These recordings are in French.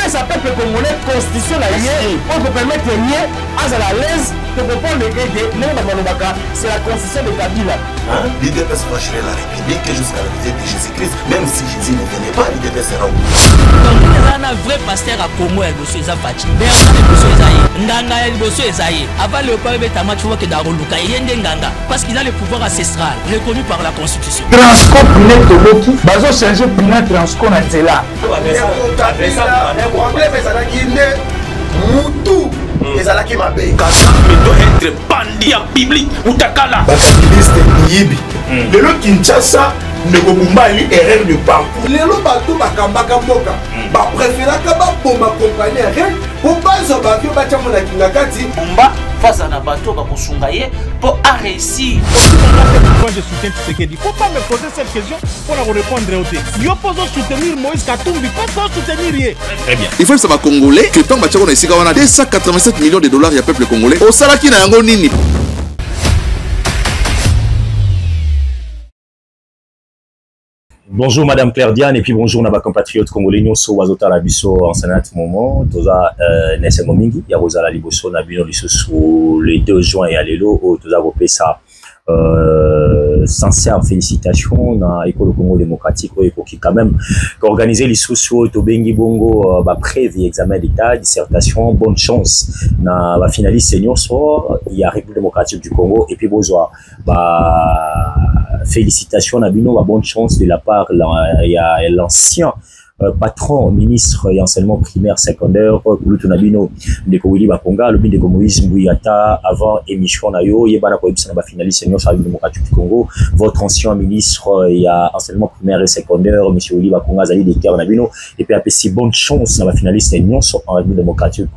sa peuple congolais constitution la liée pour permettre lié à l'aise de comprendre c'est la constitution de Kabila. L'IDPS va gérer la République jusqu'à la visite de Jésus-Christ, même si Jésus ne venait pas, l'IDPS sera où. Donc il y a un vrai pasteur à Congo et Bosso Ezafati. Bernard et Bosso Ezaïe, Ndanga et Bosso Ezaïe. Avant le peuple est à match que Daroluka et Yendenganga, parce qu'il a le pouvoir ancestral reconnu par la Constitution. Transco Pinet Toboki, bazo changer Pinet Transco na Nzela. Moutou ezalaki mabe Kagame doit être bandit en public utakala bakabiliste niyibi lelo Kinshasa ndeko Bumbali erreur de parcours lelo bato bakambaka mboka bapréféraka baboma compagnie rien po bazwa bavio batiamo na kingakati Mba face à Nabato Bakosungaye pour réussir. Moi je soutiens Tshisekedi. Il ne faut pas me poser cette question pour la répondre au thé. Yo poso soutenir Moïse Katumbi, pas soutenir rien. Très bien. Il faut que ça va congolais que tant que on a ici on a 287 millions de dollars il y a peuple congolais. Au salaki na yango nini. Bonjour Madame Claire Diane et puis bonjour nos compatriotes congolais nyonso wazota la biso en sénat moment toza nese momingi ya rozala liboso na bino lisusu le 2 juin et alelo o toza kopesa sincère félicitations na école Congo démocratique qui quand même organiser les sous to bengi bongo ba prévu examen d'état dissertation bonne chance na ba finaliste senior so il y a République démocratique du Congo et puis besoin ba félicitations na bino ba bonne chance de la part il y a l'ancien patron, ministre et enseignement primaire, secondaire, Kulutunabino, Ndeko Willy Bakonga, le Ndeko Moïse Mbuyata, avant émission Nayo, Yebana Koyebsana finaliste senior sur la démocratique du Congo, votre ancien ministre, il y a enseignement primaire et secondaire, M. Willy Bakonga, Zali Deker Nabino, et puis après si bonne chance dans la finaliste senior sur la République démocratique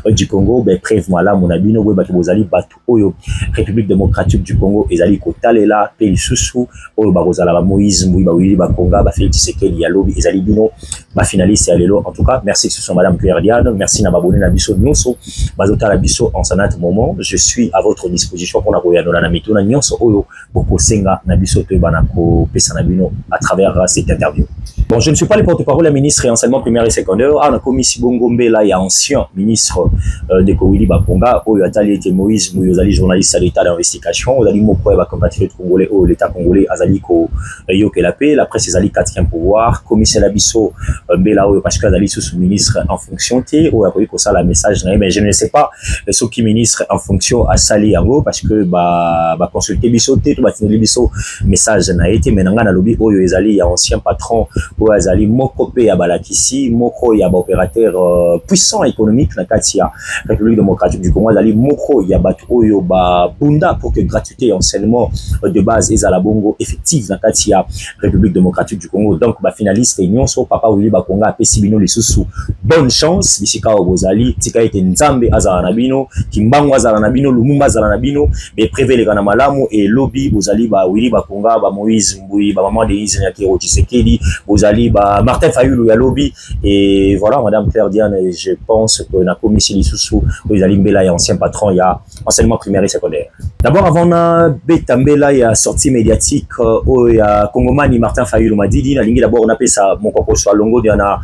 du Congo, ben preuve moi mon abino, Webakibozali Batu Oyo, République démocratique du Congo, et Zali Kotalela, Pays Soussou, Oyo Barozala Moïse Mbuyba Willy Bakonga, Félix Tshisekedi Yalobi, et Zali Bino, ma finaliste et allélo. En tout cas, merci que ce soit Madame Claire Diane, merci Nababone Nabiso Nyonso, Bazota Nabiso en sanat moment. Je suis à votre disposition pour la Namito Nyonso Oyo, Boko Senga Nabiso Tebanako Pesanabino à travers cette interview. Bon, je ne suis pas le porte-parole, la ministre et enseignement primaire et secondaire. Ah, on a commis Sibongombe là, il y a ancien ministre de Kowili Bakonga, Oyo Atali était Moïse Mouyozali, journaliste à l'état d'investigation, Ozali Moko Eba compatriote congolais, Oyo l'état congolais, Azali Ko Yoke la paix, la presse Azali 4e pouvoir, commissaire Labiso, Bela Oyo parce qu'Azali sous ministre en fonction T, Oyo a que ça la message, mais je ne sais pas ce qui ministre en fonction à Sali Yango parce que bah consulter Biso T, tout batiner Biso message n'a été, mais n'anga na lobby Oyo Ezali, il y a ancien patron. Azali moko pe ya balakisi moko ya ba opérateur puissant économique na kati ya République démocratique du Congo azali moko ya batu oyo ba bunda pour que gratuité et enseignement de base ezala bongo effective na kati ya République démocratique du Congo donc ba finaliste nyonso papa Willy Bakonga apesi bino lisusu bonne chance bisika obozali tika ete nzambe azala na bino kimbango azala na bino lumumba azala na bino be prévele kana malamu et lobby bozali ba Willy Bakonga ba Moïse Mbui ba maman de Isaac Nyakero Tshisekedi bozali Martin Fayulu ya lobby et voilà Madame Claire Diane je pense que na commission lisusu Ozali Mbela ya ancien patron il y a enseignement primaire et secondaire. D'abord avant na Betambela ya sortie médiatique au ya Kongomani Martin Fayulu Madidi na lingi d'abord on appelle ça mon coco soit longo de na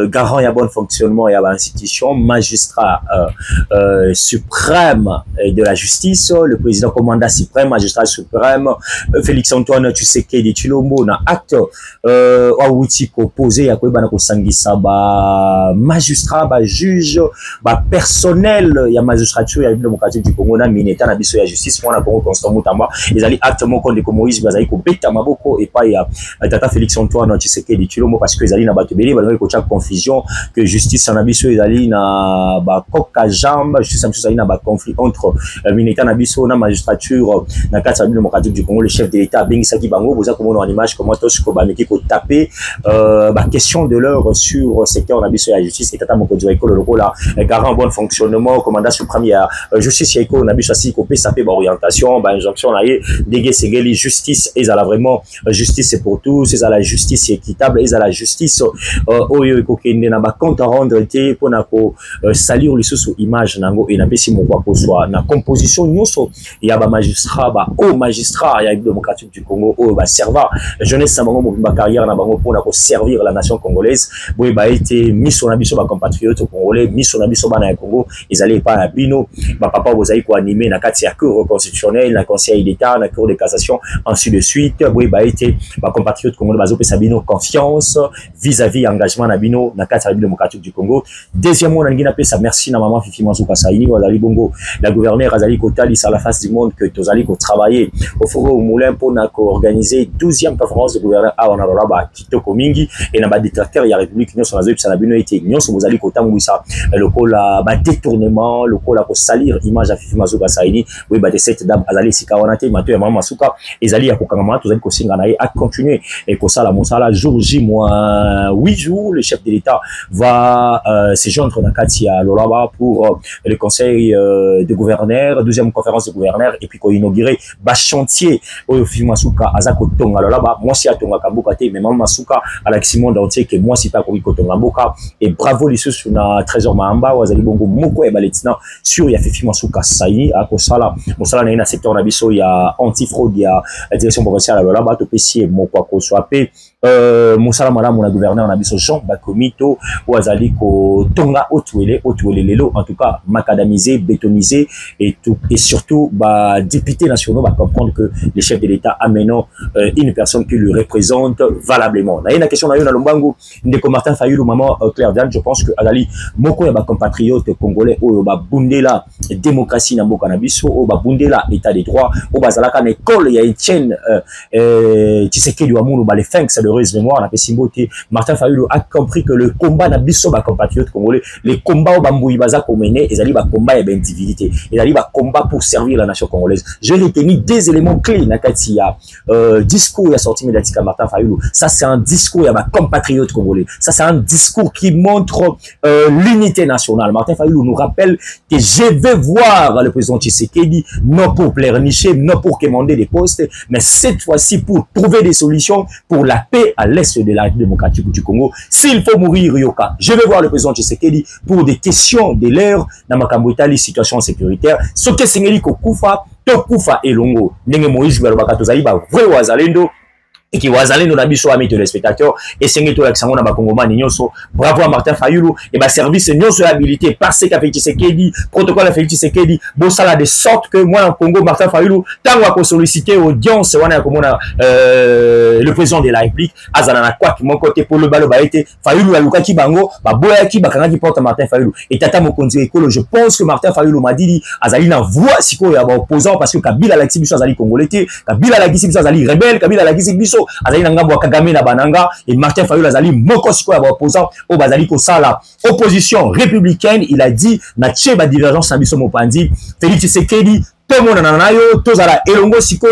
garant ya bon fonctionnement ya institution magistrat suprême de la justice le président commandant suprême magistrat suprême Félix Antoine Tshisekedi Tshilombo na acte outil composé à quoi bana ko sangisa ba magistrat ba juge ba personnel ya magistrature ya démocratique du Congo na mineta na biso ya justice pour na Congo Constant Mutamba ils allaient actement contre les Moïse bazali ko beta maboko et pas ya tata Félix Antoine Tshisekedi Tshilombo parce que ils allaient na bato belé ba ko tcha confusion que justice na biso ils allaient na ba koka jambe justice na biso na ba conflit entre mineta na biso na magistrature na kati ya démocratique du Congo le chef de l'état bengi saki bango boza ko mona en image comment tosiko ba meki ko taper question de l'heure sur le secteur de la justice et tata mokonzi wa école lokola garant bon fonctionnement commandant suprême ya justice ya école na biso asi ko pesa pe ba orientation ba injonction na ye dege segeli justice et la vraiment justice c'est pour tous c'est la justice équitable et la justice oyo ekokende na ba compte à rendre te pona ko salir lisusu image nango et na pesi moko ko soit na composition nyonso ya ba magistrat ba haut magistrat ya démocratique du Congo o ba serva jeunesse na bango mobimba carrière na bango bango pour servir la nation congolaise. Boy ba été mis sur abiso ba compatriotes congolais, mis sur abiso ba na Congo, ils allaient pas à bino, ba papa vous allez ko animer na kati ya cour constitutionnelle, na conseil d'état, na cour de cassation, ainsi de suite. Boy ba été ba compatriotes congolais bazo pe sabino confiance vis-à-vis engagement na bino na kati ya démocratique du Congo. Deuxièmement, on a sa merci na maman Fifi Manzouka Saini, Wazali Bongo, la gouverneure Azali Kotali, à la face du monde que tous allez travailler au Foro au Moulin pour organiser 12e conférence de gouverneur à Wanaraba, Kitoko Mingi, et dans le détracteur, il y a République, nous sommes à Zanabino et nous sommes aux allés Kotamouissa, le col à détournement, le col à salir, image à Fifi Manzouka Saini, oui, bah, de cette dame Azali Sikawanate, Mathieu et Maman Masuka, et Azali à Kokamama, tous allez Kosinganaï à continuer, et Kosala Monsala, jour J, moins 8 jours, le chef de l'État va se joindre dans Katia Lolaba pour le conseil de gouverneurs, 12e conférence de gouverneurs, et puis qu'on inaugurer bas chantier au Fimasuka Azako Tonga Lolaba, moi si à Tonga Kamboka te, mais Maman Masuka à l'aximon d'entier que moi si pas Koriko Tonga Mboka, et bravo les sous sur na trésor Mahamba, Wazali Bongo Moko et Baletina, sur ya Fimasuka Saï, à Kosala, Mosala na secteur Nabiso, il y a antifraude, il y a la direction provinciale à Lolaba, Topesi, Moko Koswape, Moussala Madame, mon gouverneur Nabiso Jean Bakomito, Wazali Ko Tonga Otuele Lelo, en tout cas macadamisé, bétonisé et tout, et surtout bah députés nationaux va comprendre que les chefs de l'État amènent une personne qui le représente valablement. Là, il y a une question dans Lombango, Ndeko Martin Fayulu, maman Claire Diane, je pense que Azali Moko ya ba compatriotes congolais o ba bundela démocratie na mboka na biso, o ba bundela état de droit, o ba zalaka na école ya Etienne Tshisekedi wa Mulu ba les fins de heureuse mémoire na Pesimbote. Martin Fayulu a compris que le combat na biso ba compatriotes congolais, les combats au bambouy baza komené, ils allaient ba combat et d'individualité, ils allaient ba combat pour servir la nation congolaise. J'ai retenu des éléments clés na katia discours ya sorti médiatique à Martin Fayulu. Ça c'est un discours ya ba compatriotes congolais. Ça c'est un discours qui montre l'unité nationale. Martin Fayulu nous rappelle que je vais voir le président Tshisekedi non pour pleurnicher, non pour commander des postes, mais cette fois-ci pour trouver des solutions pour la paix à l'est de la démocratique du Congo. S'il faut mourir, Yoka, je vais voir le président Tshisekedi pour des questions de l'heure dans ma Kambouitali, situation sécuritaire. Ce que c'est Kokufa, Tokufa et Longo. Nenge Moïse Galobaka Tozali, vrai Wazalendo. Et qui wazalendo na biso ami téléspectateurs et sengi to l'accent na bakongoma nyonso. Bravo à Martin Fayulu et ba service nyonso habilité par ce qu'a fait Tshisekedi, protocole a fait Tshisekedi, bon ça là de sorte que moi en Congo Martin Fayulu tango a solliciter audience wana komona le président de la République azana na quoi qui mon côté pour le balo ba été Fayulu aluka ki bango ba boya ki bakanga ki porte Martin Fayulu et tata mokonzi ekolo. Je pense que Martin Fayulu m'a dit azali na voix siko ya ba opposant parce que Kabila la kibiso azali congolais, Kabila la kibiso azali rebelle, Kabila la kibiso azali ngambo Kagame na bananga et Martin Fayulu azali moko siko ya opposant au bazali ko sala opposition républicaine. Il a dit na tcheba divergence na biso mopandi Félix Tshisekedi to mona na nayo to zala elongo siko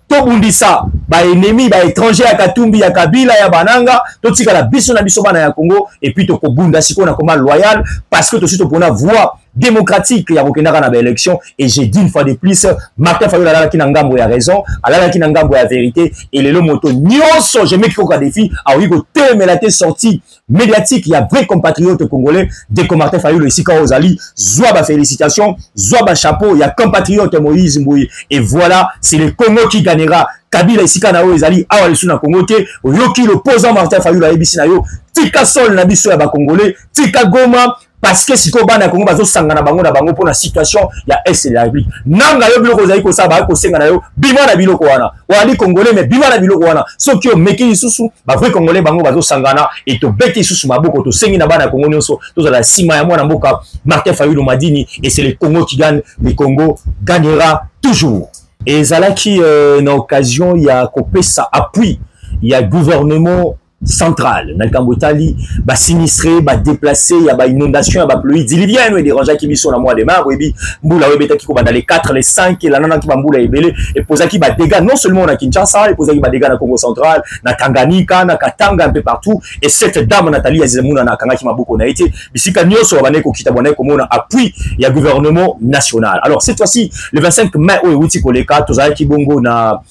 to bundisa ba ennemi ba étranger ya Katumbi ya Kabila ya bananga to tika la biso na biso bana ya Congo et puis to ko bunda siko na koma loyal parce que to suite pour na voix démocratique ya kokendaka na ba élection. Et j'ai dit une fois de plus Martin Fayulu ala ki na ngambo ya raison, ala ki na ngambo ya vérité et lelo moto nyonso je mets ko défi a oui ko temela te sorti médiatique. Il y a vrai compatriotes congolais dès que Martin Fayulu ici quand Ozali zoa ba félicitations, zoa ba chapeau, il y a compatriote Moïse Mbouye et voilà, c'est le Congo qui gagnera. Kabila ici kana o ezali awa lesu na Congo te oyoki l'opposant Martin Fayulu a ebisi na yo tika sol na biso ya ba congolais tika Goma parce que siko bana Congo bazo sangana bango na bango pour la situation ya est de la République nanga yo biloko ezali ko saba ko senga na yo bima na biloko wana wali congolais mais bima na biloko wana soki o meki susu ba vrai congolais bango bazo sangana et to beti susu maboko to sengi na bana Congo nyonso to za la sima ya mwana mboka Martin Fayulu Madini et c'est le Congo qui gagne. Le Congo gagnera toujours. Et Zalaki, na occasion, il y a coupé ça appui, il y a gouvernement central. Dans le Cambotali, bah sinistré, bah déplacé, il y a bah inondation, il y a bah pluie diluvienne, et des rangers qui sont dans mois de mars, oui, mboula, oui, bêta qui va dans les 4, les 5, et la nana qui va mboula et belé, et posa qui va dégâts, non seulement à Kinshasa, et posa qui va dégâts dans Congo central, na Tanganyika, na Katanga, un peu partout, et cette dame, Nathalie Azizemouna, na Kanga qui m'a beaucoup été, mais si Kanyo, sur la ko Kitabone, comme on a appui, il y a gouvernement national. Alors, cette fois-ci, le 25 mai, oui, Witi Koleka, Toza qui bongo, na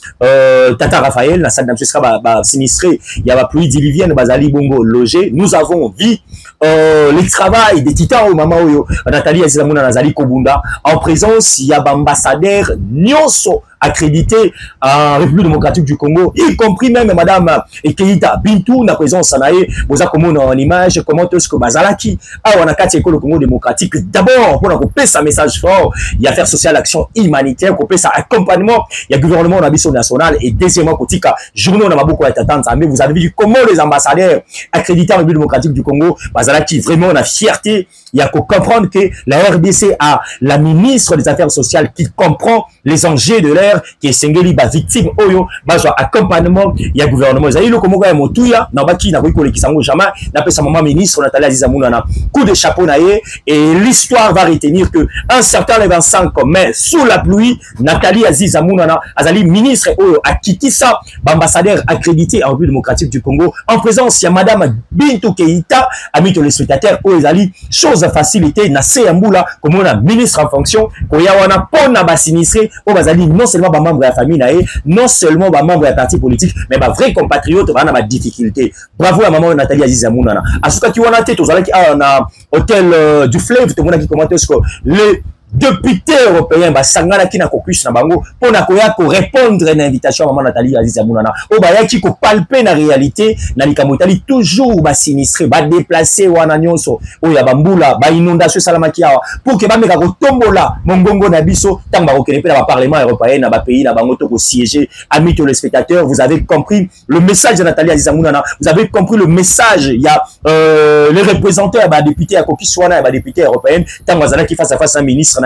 Tata Raphaël, na Sadam Chesra, bah sinistré, il y a bah pluie diluviennes bazali bongo logé. Nous avons vu le travail des titans au maman Oyo Nathalie Azizamuna Nazali Kobunda en présence il y a ambassadeur Nyonso accrédité en République démocratique du Congo, y compris même Madame Keita Bintou, na présence Sanae, vous avez comme en image, comment est-ce que Bazalaki, on a quatre écoles au Congo démocratique. D'abord, pour couper sa message fort, il y a faire social action humanitaire, couper sa accompagnement, il y a gouvernement d'ambition nationale, et deuxièmement, côté journée, on a beaucoup d'attentes, mais vous avez vu comment les ambassadeurs accrédités en République démocratique du Congo, Bazalaki, vraiment, on a fierté, il y a qu'à comprendre que la RDC a la ministre des Affaires sociales qui comprend les enjeux de l'air, qui est singeli ba victime oyo bazwa accompagnement ya gouvernement ezali loko moko ya motuya na baki na koiko lekisango jamais na pesa maman ministre Nathalie Azizamuna na coup de chapeau na ye et l'histoire va retenir que un certain 25 mai sous la pluie Nathalie Azizamuna na azali ministre oyo akitisa ambassadeur accrédité en République démocratique du Congo en présence ya madame Bintou Keita ami to les spectateurs oyo ezali chose facilité na Seyambula comme on a ministre en fonction ko ya wana pona ba sinistré o bazali non seulement membre de la famille, non seulement membre de la parti politique, mais vrai compatriote, on a ma difficulté. Bravo à maman Nathalie Azizamuna. À ce cas qui on a tête, on a hôtel du fleuve, tout le monde qui commente ce que les député européen sangana qui na caucus na bango pour na koya ko répondre à une invitation à maman Nathalie Azizamuna na o ba yaki ko palper na réalité na likamotali toujours ba sinistré ba déplacer wana nyonso o ya bambula ba inondation salamaki awa pour que ba meka ko tombola mongongo na biso tanga ba reconnaître ba parlement européen na ba pays na bango to ko siéger amis téléspectateurs vous avez compris le message de Nathalie Azizamuna na vous avez compris le message il y a les représentants ba députés à caucus wana ba députés européens tanga zala qui face à face un ministre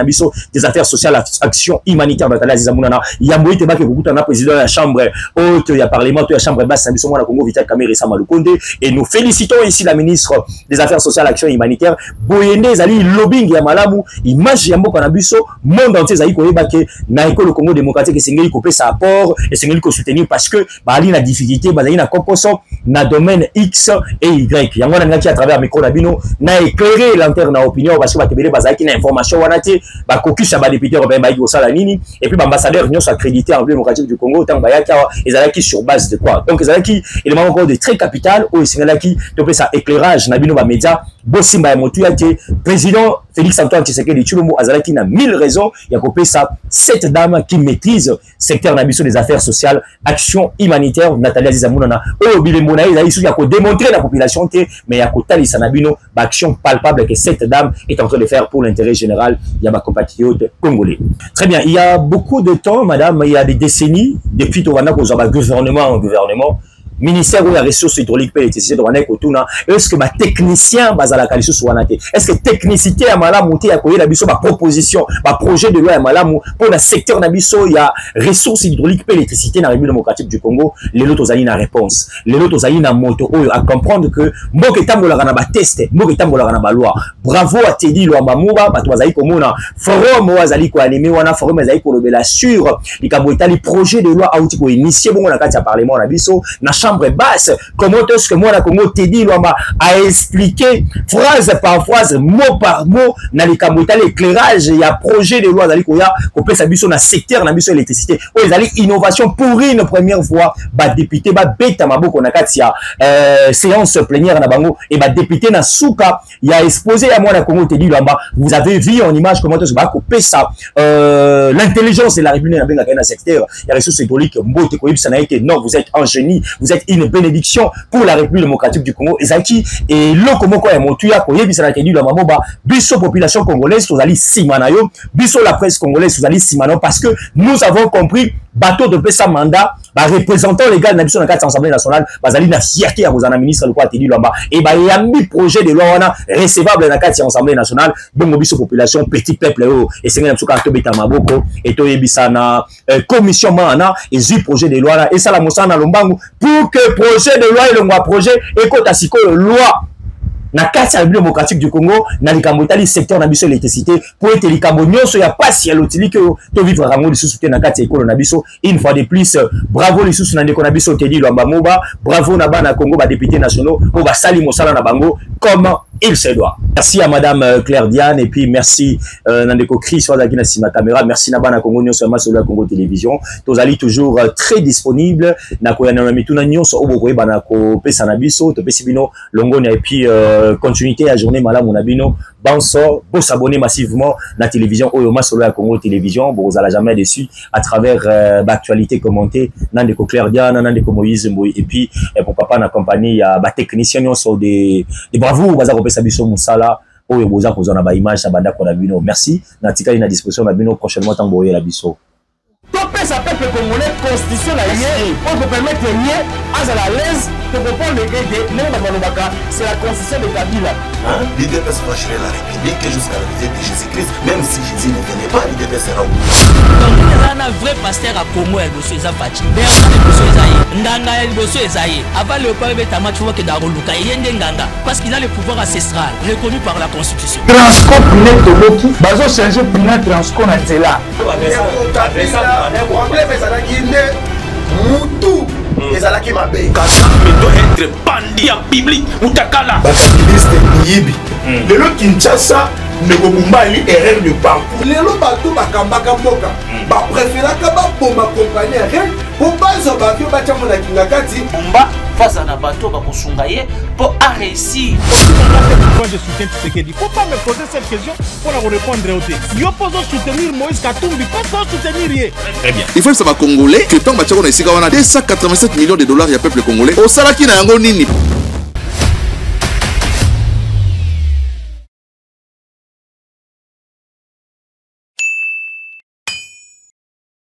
des affaires sociales, action humanitaire Nathalie Azizamuna ya moite ba ke kukuta na président de la chambre haute ya parlement de la chambre basse na biso mwana Congo Vital Kamerhe Samalukonde et nous félicitons ici la ministre des affaires sociales action humanitaire boyende zali lobbying ya malamu image ya mboka na biso monde entier zali koyeba ke na école Congo démocratique esengeli ko pesa apport esengeli ko soutenir parce que bali na difficulté bazali na composo na domaine X et Y yango na ngaki à travers micro na bino na éclairer l'interne opinion parce que ba tebele bazali na information wana te ba caucus ba député européen ba ko sala nini et puis ba ambassadeur nyonso accrédité en République démocratique du Congo tant ba yaka ezalaki sur base de quoi donc ezalaki élément encore de très capital ou esengalaki to pesa éclairage na bino ba média bosimba ya motu yake président Félix Antoine Tshisekedi Tshilombo azalaki na 1000 raisons ya ko pesa cette dame qui maîtrise secteur na biso des affaires sociales action humanitaire Nathalie Azizamuna na o bilembo na ezali ya ko démontrer la population te mais ya ko talisa na bino ba action palpable que cette dame est en train de faire pour l'intérêt général il y a ma compatriote congolais. Très bien, il y a beaucoup de temps madame, il y a des décennies depuis qu'on a gouvernement ministère où la ressource hydraulique peut être est-ce que ma technicien bazala kalisu soanate est-ce que technicité à malamu te ya koyela biso ba proposition ba projet de loi ya malamu pour le secteur na biso il y a ressources hydrauliques peut électricité na République démocratique du Congo les lots ozali na réponse les lots ozali na moto oyo à comprendre que mboka tambola na ba test mboka tambola na ba loi bravo à Teddy Lwamba Muba bato bazali komona forum wazali ko animé wana forum azali ko lobela sur likambo etali projet de loi auti ko initier bongo na kati ya parlement na biso na chambre basse, comment est-ce que moi, la Congo Teddy Lwamba a expliqué phrase par phrase, mot par mot, dans les camotas, l'éclairage, il y a projet de loi, qu'on peut s'abuser dans le secteur, dans l'électricité. Oui, il y a innovation pour une première fois, bah, député, bah, bêta, ma boko, séance plénière, na bango, et bah, député, na souka, il a exposé à moi, la Congo Teddy Lwamba. Vous avez vu en image, comment est-ce que, bah, couper ça, l'intelligence de la République, dans le secteur, il y a ressources hydrauliques, non, vous êtes un génie, vous êtes une bénédiction pour la République démocratique du Congo. Ezaki et lokomoko ya motuya koyebi sana Teddy Lwamba Muba biso population congolaise tozali simanayo biso la presse congolaise tozali simanayo parce que nous avons compris bateau de pesa mandat ba représentant légal na biso na kati assemblée nationale bazali na fierté ya kozana ministre le quoi Teddy Lwamba et ba yambi projet de loi wana recevable na kati assemblée nationale bongo biso population petit peuple o et sengena msuka to beta maboko et to yebisa na commission mana et zu projet de loi et ça la mosana lombangu pour que projet de loi et le projet ekota sikoyo loi na kati ya République démocratique du Congo na likambo tali secteur na biso l'électricité pour être likambo nyonso ya pasi ya lotili que to vivre rango lisusu te na kati ya ekolo na biso une fois de plus bravo lisusu na ndeko na biso Teddy Lwamba Muba bravo na bana Congo ba députés nationaux pour ba sali mosala na bango comme il se doit. Merci à Madame Claire Diane et puis merci Nandeko Chris Wazaki na Sima Caméra. Merci Nabana Congo Nyonso Masolo Congo Télévision. Tozali toujours très disponible. Nako ya na mituna nyonso obokoye banako pesa na biso to pesibino longoni et puis continuité à journée malamu na bino. Bonsoir, vous s'abonner massivement na télévision Oyo Masolo Congo Télévision. Vous allez jamais déçu à travers l'actualité commentée Nandeko Claire Diane, Nandeko Moïse Mboui et puis pour papa na compagnie à ba techniciens nyonso des bravo baza ko pesa biso musala. Oyo boza kozana ba image banda ko na bino. Merci. Na tika ina disposition na bino prochainement tant boye la biso. Topé sa peuple congolais constitution la yé on peut permettre yé à la l'aise de comprendre le gay c'est la constitution de Kabila. L'IDPS va gérer la République jusqu'à la visite de Jésus-Christ, même si Jésus ne venait pas, l'IDPS sera où. Donc il y a un vrai pasteur à Congo et Bosso Ezafati. Bernard Bosso Ezaïe, Ndanga et Bosso Ezaïe. Avant le peuple de Tama, tu vois que Daroluka et Yendenganga, parce qu'il a le pouvoir ancestral reconnu par la Constitution. Transco Pinet Toloki, Bazo changer Pinet Transco Nantela. Problème est à la Guinée, Moutou. Les alaki mabe. Mais doit être bandit en public. Utakala. Bakabiliste Niyibi. Lelo Kinshasa ne kobumbali erreur de parcours. Lelo bato bakambaka mboka. Ba préféraka ba bomba compagnie rien pour pas ça ba que ba chamona kingakati. Bomba face à Nabato ba kosungaye pour réussir. Moi je soutiens Tshisekedi. Il ne faut pas me poser cette question pour vous répondre au thé. Yo pose soutenir Moïse Katumbi, pas pour soutenir Yé. Très bien. Il faut que ça va congolais que tant que 287 millions de dollars il y a peuple congolais. Au salaki na yango nini.